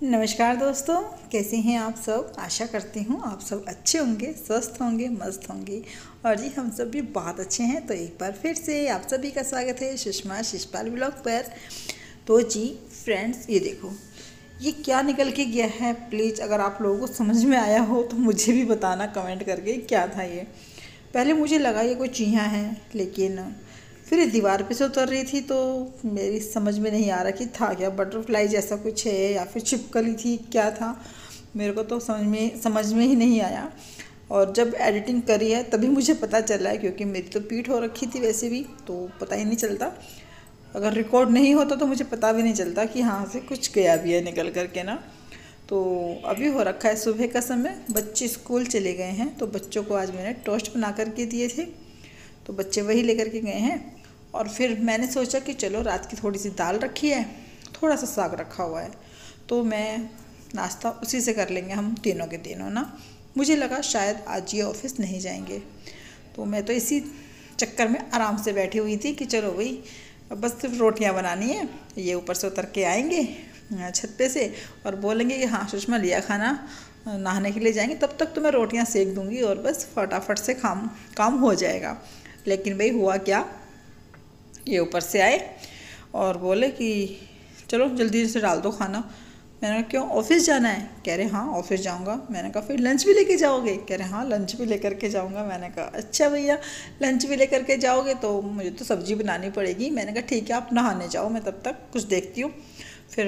नमस्कार दोस्तों, कैसे हैं आप सब। आशा करती हूँ आप सब अच्छे होंगे, स्वस्थ होंगे, मस्त होंगे। और जी हम सब भी बहुत अच्छे हैं। तो एक बार फिर से आप सभी का स्वागत है सुषमा शिषपाल ब्लॉग पर। तो जी फ्रेंड्स, ये देखो ये क्या निकल के गया है। प्लीज़ अगर आप लोगों को समझ में आया हो तो मुझे भी बताना कमेंट करके क्या था ये। पहले मुझे लगा ये कोई चूहा है, लेकिन फिर ये दीवार पे से उतर रही थी तो मेरी समझ में नहीं आ रहा कि था क्या, बटरफ्लाई जैसा कुछ है या फिर छिपकली थी, क्या था मेरे को तो समझ में ही नहीं आया। और जब एडिटिंग करी है तभी मुझे पता चला है, क्योंकि मेरी तो पीठ हो रखी थी वैसे भी, तो पता ही नहीं चलता। अगर रिकॉर्ड नहीं होता तो मुझे पता भी नहीं चलता कि हाँ से कुछ गया भी है निकल करके ना। तो अभी हो रखा है सुबह का समय, बच्चे स्कूल चले गए हैं। तो बच्चों को आज मैंने टोस्ट बना करके दिए थे, तो बच्चे वही लेकर के गए हैं। और फिर मैंने सोचा कि चलो रात की थोड़ी सी दाल रखी है, थोड़ा सा साग रखा हुआ है, तो मैं नाश्ता उसी से कर लेंगे हम तीनों के तीनों ना। मुझे लगा शायद आज ये ऑफिस नहीं जाएंगे, तो मैं तो इसी चक्कर में आराम से बैठी हुई थी कि चलो भाई अब बस सिर्फ रोटियां बनानी है। ये ऊपर से उतर के आएंगे छत पे से और बोलेंगे कि हाँ सुषमा लिया खाना, नहाने के लिए जाएंगे, तब तक तो मैं रोटियां सेक दूंगी और बस फटाफट से काम हो जाएगा। लेकिन भाई हुआ क्या, ये ऊपर से आए और बोले कि चलो जल्दी से डाल दो खाना। मैंने कहा क्यों, ऑफिस जाना है? कह रहे हाँ ऑफिस जाऊंगा। मैंने कहा फिर लंच भी लेके जाओगे? कह रहे हाँ लंच भी लेकर के जाऊंगा। मैंने कहा अच्छा भैया, लंच भी लेकर के जाओगे तो मुझे तो सब्जी बनानी पड़ेगी। मैंने कहा ठीक है आप नहाने जाओ, मैं तब तक कुछ देखती हूँ। फिर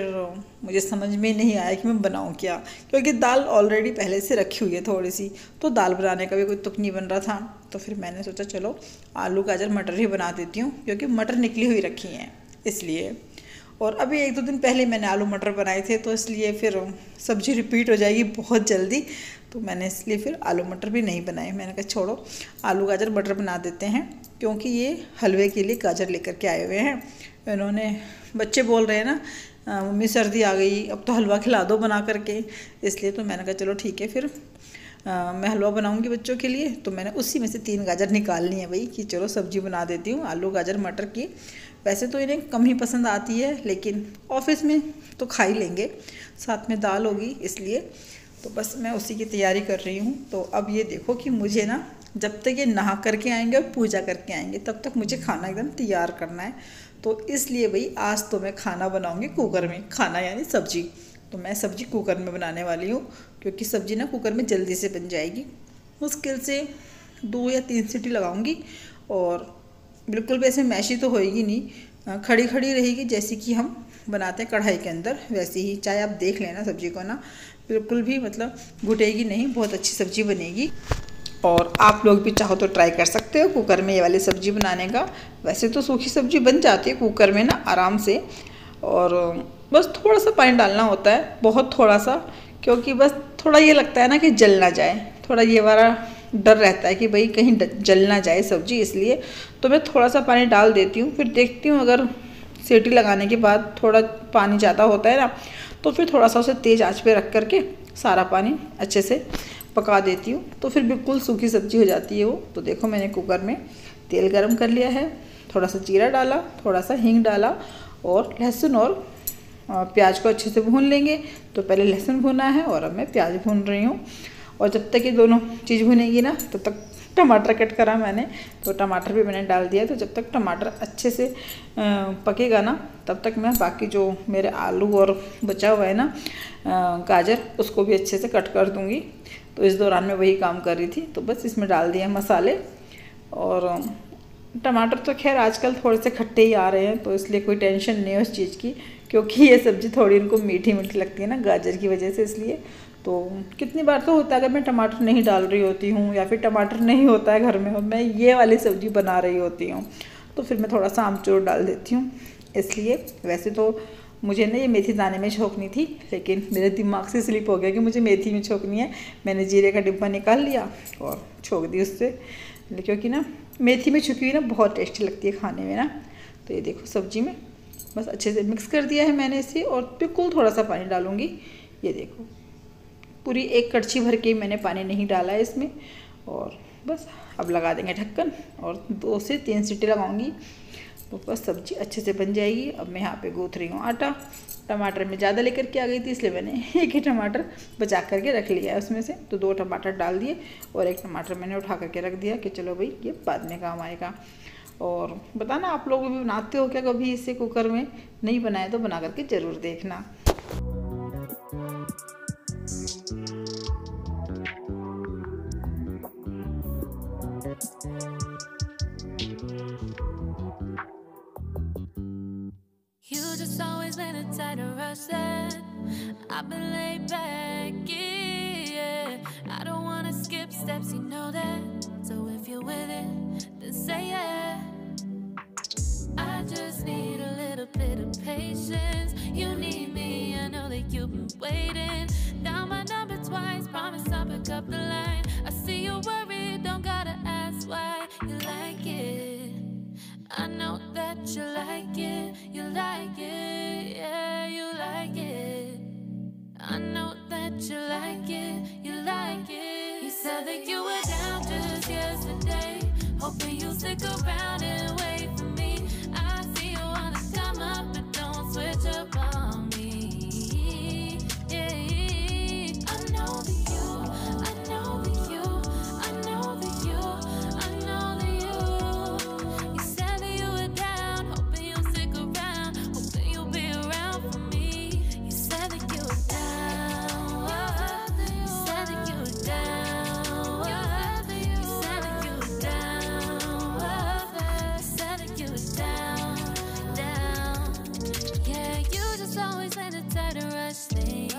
मुझे समझ में नहीं आया कि मैं बनाऊँ क्या, क्योंकि दाल ऑलरेडी पहले से रखी हुई है थोड़ी सी, तो दाल बनाने का भी कोई तुक नहीं बन रहा था। तो फिर मैंने सोचा चलो आलू गाजर मटर ही बना देती हूँ, क्योंकि मटर निकली हुई रखी हैं इसलिए। और अभी एक दो दिन पहले मैंने आलू मटर बनाए थे, तो इसलिए फिर सब्जी रिपीट हो जाएगी बहुत जल्दी, तो मैंने इसलिए फिर आलू मटर भी नहीं बनाए। मैंने कहा छोड़ो आलू गाजर मटर बना देते हैं, क्योंकि ये हलवे के लिए गाजर लेकर के आए हुए हैं इन्होंने। बच्चे बोल रहे हैं ना मम्मी सर्दी आ गई, अब तो हलवा खिला दो बना करके, इसलिए तो मैंने कहा चलो ठीक है फिर मैं हलवा बनाऊंगी बच्चों के लिए। तो मैंने उसी में से 3 गाजर निकाल ली है भाई कि चलो सब्जी बना देती हूँ आलू गाजर मटर की। वैसे तो इन्हें कम ही पसंद आती है, लेकिन ऑफिस में तो खा ही लेंगे, साथ में दाल होगी इसलिए। तो बस मैं उसी की तैयारी कर रही हूँ। तो अब ये देखो कि मुझे ना जब तक ये नहा करके आएंगे और पूजा करके आएंगे तब तक मुझे खाना एकदम तैयार करना है। तो इसलिए भाई आज तो मैं खाना बनाऊँगी कुकर में, खाना यानी सब्जी। तो मैं सब्जी कुकर में बनाने वाली हूँ, क्योंकि सब्जी ना कुकर में जल्दी से बन जाएगी। मुश्किल से 2 या 3 सीटी लगाऊंगी, और बिल्कुल वैसे मैशी तो होएगी नहीं, खड़ी खड़ी रहेगी जैसी कि हम बनाते हैं कढ़ाई के अंदर वैसे ही। चाहे आप देख लेना सब्जी को ना, बिल्कुल भी मतलब घुटेगी नहीं, बहुत अच्छी सब्जी बनेगी। और आप लोग भी चाहो तो ट्राई कर सकते हो कुकर में ये वाली सब्ज़ी बनाने का। वैसे तो सूखी सब्ज़ी बन जाती है कुकर में ना आराम से, और बस थोड़ा सा पानी डालना होता है, बहुत थोड़ा सा, क्योंकि बस थोड़ा ये लगता है ना कि जल ना जाए, थोड़ा ये वाला डर रहता है कि भाई कहीं जल ना जाए सब्ज़ी, इसलिए तो मैं थोड़ा सा पानी डाल देती हूँ। फिर देखती हूँ अगर सीटी लगाने के बाद थोड़ा पानी ज़्यादा होता है ना, तो फिर थोड़ा सा उसे तेज़ आंच पे रख करके सारा पानी अच्छे से पका देती हूँ, तो फिर बिल्कुल सूखी सब्ज़ी हो जाती है वो। तो देखो मैंने कुकर में तेल गरम कर लिया है, थोड़ा सा जीरा डाला, थोड़ा सा हींग डाला, और लहसुन और प्याज को अच्छे से भून लेंगे। तो पहले लहसुन भुना है और अब मैं प्याज भून रही हूँ। और जब तक ये दोनों चीज़ भुनेगी ना तब तक टमाटर कट करा मैंने, तो टमाटर भी मैंने डाल दिया। तो जब तक टमाटर अच्छे से पकेगा ना तब तक मैं बाकी जो मेरे आलू और बचा हुआ है ना गाजर, उसको भी अच्छे से कट कर दूँगी। तो इस दौरान मैं वही काम कर रही थी। तो बस इसमें डाल दिए मसाले, और टमाटर तो खैर आजकल थोड़े से खट्टे ही आ रहे हैं, तो इसलिए कोई टेंशन नहीं है उस चीज़ की, क्योंकि ये सब्ज़ी थोड़ी इनको मीठी मीठी लगती है ना गाजर की वजह से, इसलिए। तो कितनी बार तो होता है अगर मैं टमाटर नहीं डाल रही होती हूँ या फिर टमाटर नहीं होता है घर में और मैं ये वाली सब्ज़ी बना रही होती हूँ, तो फिर मैं थोड़ा सा आमचूर डाल देती हूँ। इसलिए वैसे तो मुझे ना ये मेथी दाने में छोंकनी थी, लेकिन मेरे दिमाग से स्लिप हो गया कि मुझे मेथी में छोंकनी है। मैंने जीरे का डिब्बा निकाल लिया और छोंक दी उससे, क्योंकि ना मेथी में छुकी हुई ना बहुत टेस्टी लगती है खाने में ना। तो ये देखो सब्जी में बस अच्छे से मिक्स कर दिया है मैंने इसे, और बिल्कुल थोड़ा सा पानी डालूँगी। ये देखो पूरी 1 कड़छी भर के मैंने पानी नहीं डाला है इसमें, और बस अब लगा देंगे ढक्कन और 2 से 3 सीटी लगाऊंगी। तो बस सब्जी अच्छे से बन जाएगी। अब मैं यहाँ पे गूँथ रही हूँ आटा। टमाटर मैं ज़्यादा लेकर के आ गई थी, इसलिए मैंने एक ही टमाटर बचा करके रख लिया है उसमें से। तो 2 टमाटर डाल दिए और 1 टमाटर मैंने उठा करके रख दिया कि चलो भाई ये बाद में काम आएगा। और बताना आप लोग भी बनाते हो क्या कभी इसे कुकर में? नहीं बनाए तो बना करके ज़रूर देखना। You just always been a tighter rush that I've been laid back, yeah. I don't wanna skip steps, you know that. So if you're with it, then say yeah. I just need a little bit of patience. You need me, I know that you've been waiting. Down my number twice, promise I'll pick up the line. I see you worried, don't gotta ask why. You like it, I know that you like it. You like it, yeah, you like it. I know that you like it, you like it. You said that you were down just yesterday, hoping you'll stick around and wait for me. I see you wanna come up, but don't switch up on me. Yeah, I know that you, I know that you, I know that you, I know that you. You said that you were down, hoping you'll stick around, hoping you'll be around for me. You said that you were down, you said that you were down, you said that you were down, you said that you were down, down. Yeah, you just always been a type to rush things.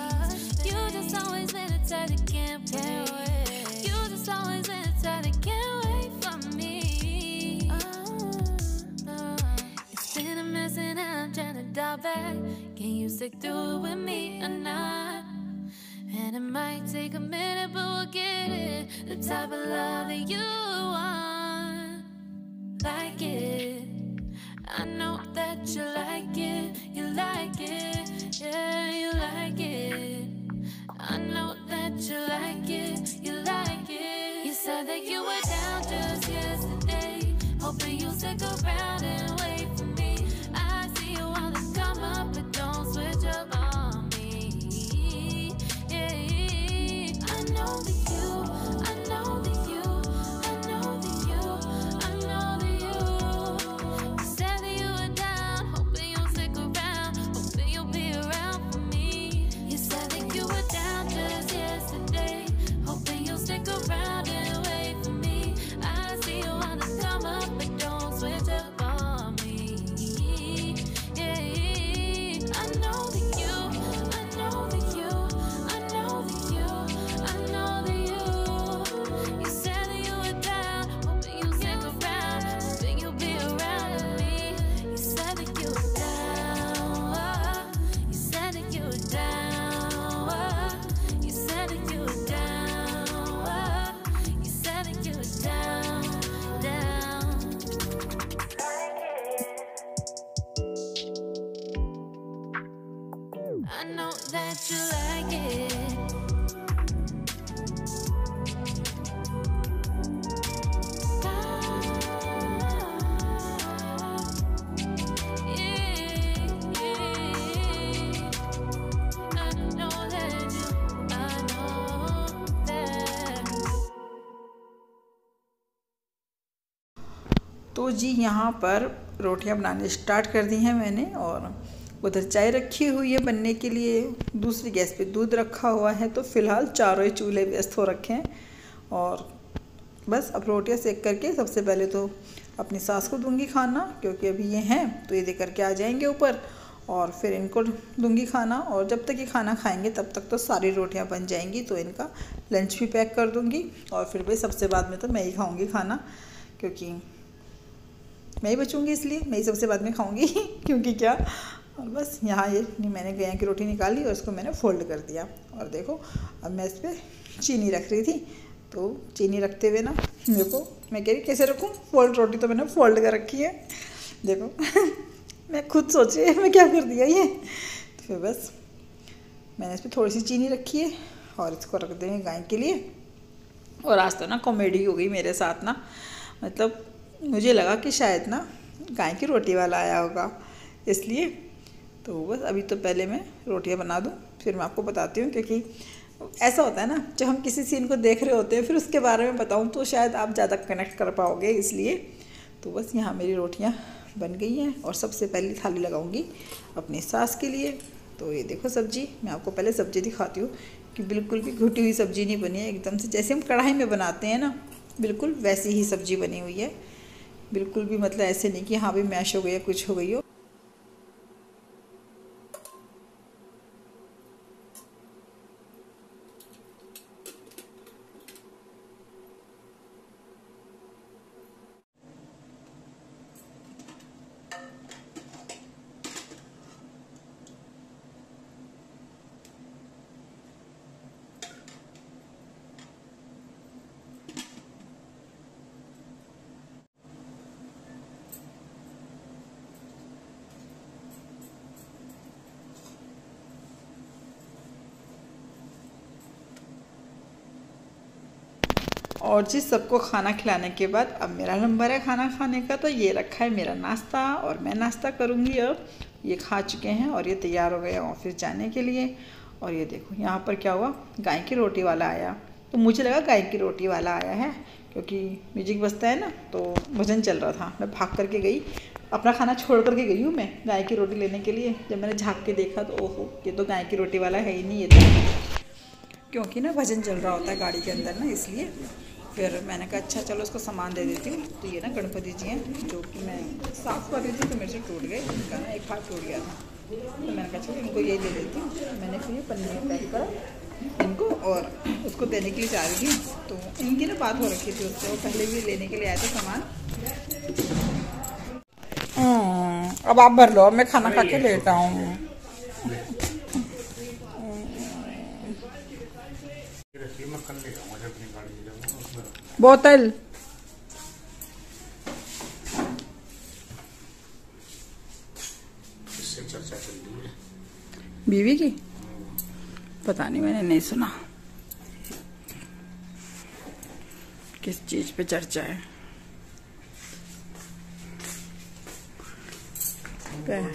You just always been a type that can't wait. You just always been a type that can't wait for me. It's been a mess and I'm trying to dial back. Can you stick through it with me or not? And it might take a minute, but we'll get it. The type of love that you want, like it. I know that you like it, you like it, yeah, you like it. I know that you like it, you like it. You said that you were down just yesterday, hoping you'll stick around and wait for me. I see you wanna come up, but don't switch up on me. Yeah, I know that you, I know that you, I know that you, I know that you. You said that you were down, hoping you'll stick around, hoping you'll be around for me. You said that you were down just yesterday, hoping you'll stick around and wait for me. I see you wanna come up, but don't switch up on me. Yeah, I know that you, I know that you, I know that you, I know that you. You said that you were down, hoping you'll stick around, hoping you'll be around with me. You said that you were down, you said that you were down, you said that you were down, you said that you were down, down. I know that you like it. I know that you, I know that. तो जी यहाँ पर रोटियां बनाने start कर दी हैं मैंने, और उधर चाय रखी हुई है बनने के लिए। दूसरी गैस पे दूध रखा हुआ है। तो फ़िलहाल चारों ही चूल्हे व्यस्त हो रखे हैं। और बस अब रोटियां सेक करके सबसे पहले तो अपनी सास को दूंगी खाना, क्योंकि अभी ये हैं तो ये दे करके आ जाएंगे ऊपर, और फिर इनको दूंगी खाना। और जब तक ये खाना खाएंगे तब तक तो सारी रोटियां बन जाएंगी, तो इनका लंच भी पैक कर दूंगी। और फिर भाई सबसे बाद में तो मैं ही खाऊंगी खाना, क्योंकि मैं ही बचूंगी, इसलिए मैं ही सबसे बाद में खाऊंगी क्योंकि क्या। और बस यहाँ ये मैंने गया की रोटी निकाली और इसको मैंने फोल्ड कर दिया। और देखो अब मैं इस पर चीनी रख रही थी, तो चीनी रखते हुए ना देखो मैं कह रही कैसे रखूँ, फोल्ड रोटी तो मैंने फोल्ड कर रखी है। देखो मैं खुद सोचिए मैं क्या कर दिया ये। तो फिर बस मैंने इस पर थोड़ी सी चीनी रखी है और इसको रख देंगे गाय के लिए। और आज तो ना कॉमेडी हो गई मेरे साथ ना, मतलब मुझे लगा कि शायद ना गाय की रोटी वाला आया होगा इसलिए। तो बस अभी तो पहले मैं रोटियां बना दूं, फिर मैं आपको बताती हूँ, क्योंकि ऐसा होता है ना, जब हम किसी सीन को देख रहे होते हैं फिर उसके बारे में बताऊँ तो शायद आप ज़्यादा कनेक्ट कर पाओगे, इसलिए। तो बस यहाँ मेरी रोटियाँ बन गई हैं और सबसे पहले थाली लगाऊंगी अपनी सास के लिए। तो ये देखो सब्जी, मैं आपको पहले सब्जी दिखाती हूँ कि बिल्कुल भी घुटी हुई सब्जी नहीं बनी है, एकदम से जैसे हम कढ़ाई में बनाते हैं ना, बिल्कुल वैसी ही सब्जी बनी हुई है। बिल्कुल भी मतलब ऐसे नहीं कि हाँ भी मैश हो गई या कुछ हो गई हो। और जी सबको खाना खिलाने के बाद अब मेरा नंबर है खाना खाने का। तो ये रखा है मेरा नाश्ता और मैं नाश्ता करूँगी अब। ये खा चुके हैं और ये तैयार हो गए ऑफिस जाने के लिए। और ये देखो यहाँ पर क्या हुआ, गाय की रोटी वाला आया। तो मुझे लगा गाय की रोटी वाला आया है, क्योंकि म्यूजिक बजता है ना, तो भजन चल रहा था। मैं भाग करके गई, अपना खाना छोड़ करके गई हूँ मैं गाय की रोटी लेने के लिए। जब मैंने झाँक के देखा तो ओहो, ये तो गाय की रोटी वाला है ही नहीं, ये तो, क्योंकि ना भजन चल रहा होता है गाड़ी के अंदर ना, इसलिए। फिर मैंने कहा अच्छा चलो उसको सामान दे देती हूँ। तो ये ना गणपति जी हैं, जो कि मैं साफ़ कर रही थी तो मेरे से टूट गए, इनका ना एक हाथ टूट गया था। तो मैंने कहा चलो इनको ये दे देती हूँ। मैंने फिर ये पन्नी में पैक करा इनको और उसको देने के लिए जा रही थी। तो इनकी ना बात हो रखी थी उससे, वो पहले भी लेने के लिए आए थे सामान। अब आप भर लो, मैं खाना खा के लेटा हूँ। बोतल चर्चा चल रही है बीवी की, पता नहीं, मैंने नहीं सुना किस चीज पे चर्चा है।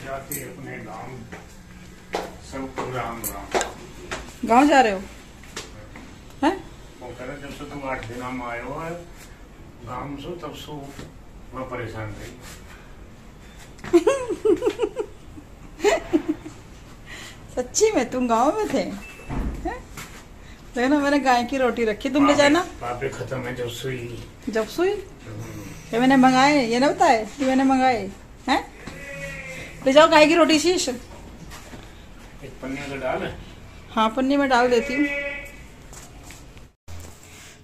जाती है अपने गांव, सब राम राम। गांव जा रहे हो हैं? वो कह रहे जब से तुम 8 दिन में आए हो गांव से, तब से मैं परेशान थी। सच्ची में तुम गांव में थे हैं? देखना मैंने गाय की रोटी रखी, तुम ले जाना। पापे खत्म है जब सुई। जब सुई ये मैंने मंगाए, ये ना बताए कि मैंने मंगाए हैं। ले जाओ गाय की रोटी शीश। एक पन्नी में डाल। हाँ पन्नी में डाल देती हूँ।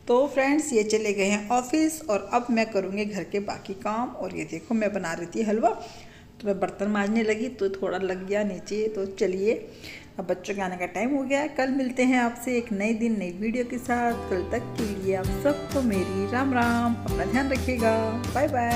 तो फ्रेंड्स ये चले गए हैं ऑफिस और अब मैं करूँगी घर के बाकी काम। और ये देखो मैं बना रही थी हलवा, तो मैं बर्तन मांजने लगी तो थोड़ा लग गया नीचे। तो चलिए अब बच्चों के आने का टाइम हो गया है। कल मिलते हैं आपसे एक नए दिन नई वीडियो के साथ। कल तक के लिए आप सबको मेरी राम राम। अपना ध्यान रखिएगा। Bye bye.